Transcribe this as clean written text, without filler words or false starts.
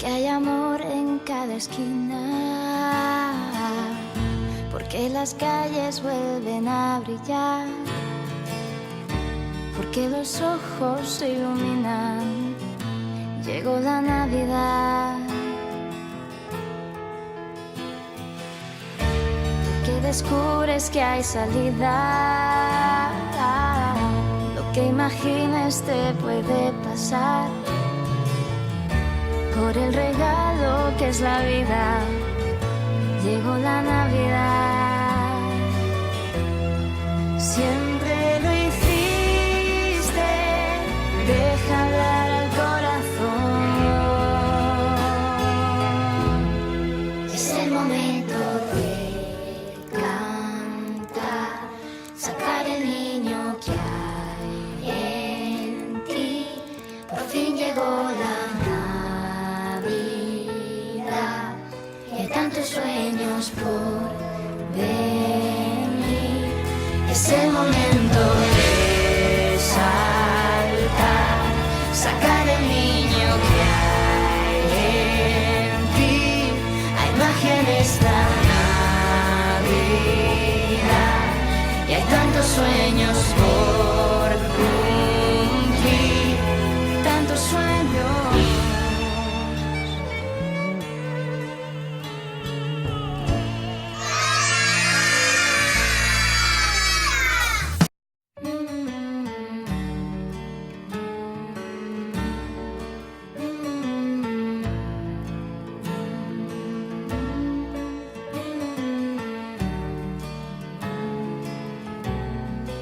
porque hay amor en cada esquina, porque las calles vuelven a brillar, porque los ojos se iluminan, llegó la Navidad. Porque descubres que hay salida, lo que imagines te puede pasar, por el regalo que es la vida, llegó la Navidad. Siempre lo hiciste, deja hablar al corazón. Es el momento de cantar, sacar el niño que hay en ti. Por fin llegó la Navidad y hay tantos sueños por venir. Es el momento de saltar, sacar el niño que hay en ti. Hay magia en esta Navidad y hay tantos sueños por